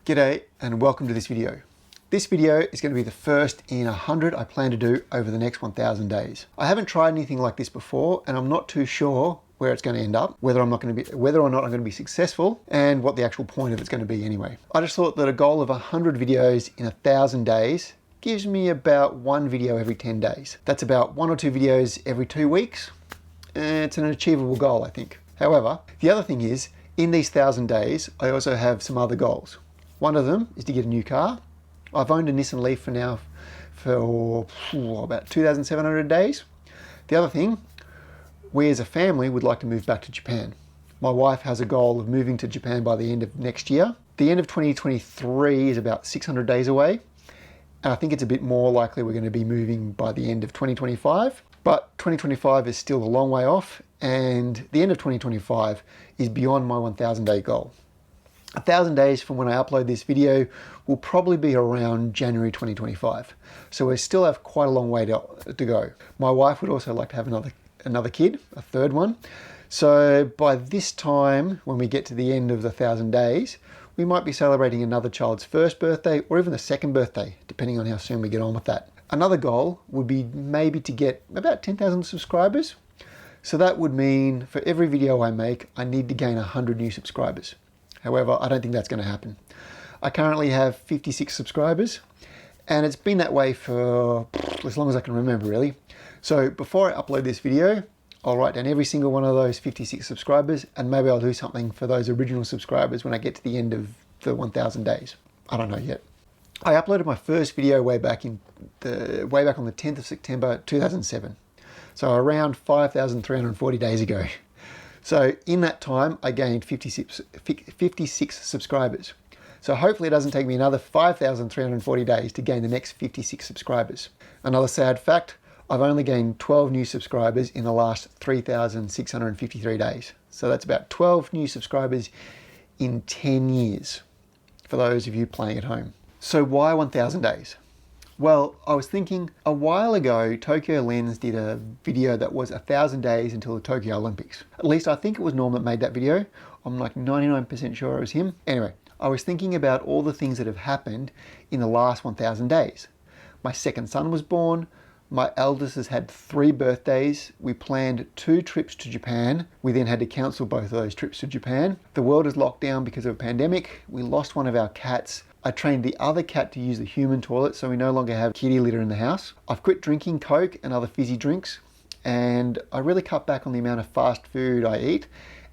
G'day and welcome to this video. This video is going to be the first in 100 I plan to do over the next 1000 days. I haven't tried anything like this before and I'm not too sure where it's going to end up, whether or not I'm going to be successful and what the actual point of it's going to be anyway. I just thought that a goal of 100 videos in 1000 days gives me about one video every 10 days. That's about 1 or 2 videos every 2 weeks. It's an achievable goal, I think. However, the other thing is, in these 1000 days, I also have some other goals. One of them is to get a new car. I've owned a Nissan Leaf for now for about 2,700 days. The other thing, we as a family would like to move back to Japan. My wife has a goal of moving to Japan by the end of next year. The end of 2023 is about 600 days away. And I think it's a bit more likely we're going to be moving by the end of 2025. But 2025 is still a long way off, and the end of 2025 is beyond my 1,000 day goal. 1,000 days from when I upload this video will probably be around January 2025. So we still have quite a long way to go. My wife would also like to have another kid, a third one. So by this time, when we get to the end of the 1,000 days, we might be celebrating another child's first birthday or even the second birthday, depending on how soon we get on with that. Another goal would be maybe to get about 10,000 subscribers. So that would mean for every video I make, I need to gain 100 new subscribers. However, I don't think that's going to happen. I currently have 56 subscribers and it's been that way for as long as I can remember, really. So before I upload this video, I'll write down every single one of those 56 subscribers and maybe I'll do something for those original subscribers when I get to the end of the 1,000 days. I don't know yet. I uploaded my first video way back on the 10th of September 2007. So around 5,340 days ago. So in that time, I gained 56 subscribers. So hopefully it doesn't take me another 5,340 days to gain the next 56 subscribers. Another sad fact, I've only gained 12 new subscribers in the last 3,653 days. So that's about 12 new subscribers in 10 years, for those of you playing at home. So why 1,000 days? Well, I was thinking a while ago, Tokyo Lens did a video that was 1,000 days until the Tokyo Olympics. At least I think it was Norm that made that video. I'm like 99% sure it was him. Anyway, I was thinking about all the things that have happened in the last 1,000 days. My second son was born. My eldest has had 3 birthdays. We planned 2 trips to Japan. We then had to cancel both of those trips to Japan. The world is locked down because of a pandemic. We lost one of our cats. I trained the other cat to use the human toilet, so we no longer have kitty litter in the house. I've quit drinking Coke and other fizzy drinks, and I really cut back on the amount of fast food I eat,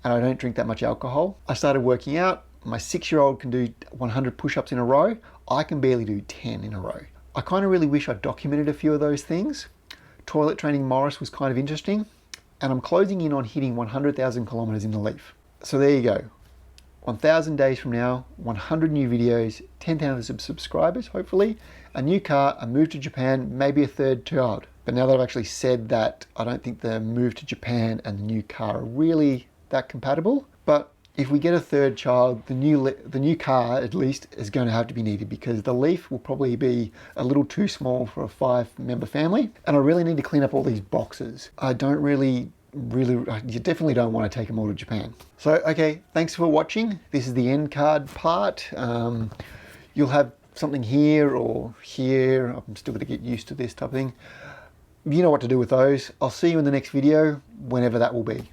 and I don't drink that much alcohol. I started working out. My 6-year-old can do 100 push-ups in a row. I can barely do 10 in a row. I kind of really wish I documented a few of those things. Toilet training Morris was kind of interesting, and I'm closing in on hitting 100,000 kilometers in the Leaf. So there you go. 1,000 days from now, 100 new videos, 10,000 subscribers, hopefully, a new car, a move to Japan, maybe a third child. But now that I've actually said that, I don't think the move to Japan and the new car are really that compatible. But if we get a third child, the new car at least is going to have to be needed because the Leaf will probably be a little too small for a 5-member family. And I really need to clean up all these boxes. I don't really, you definitely don't want to take them all to Japan. So, okay, thanks for watching. This is the end card part. You'll have something here or here. I'm still going to get used to this type of thing. You know what to do with those. I'll see you in the next video, whenever that will be.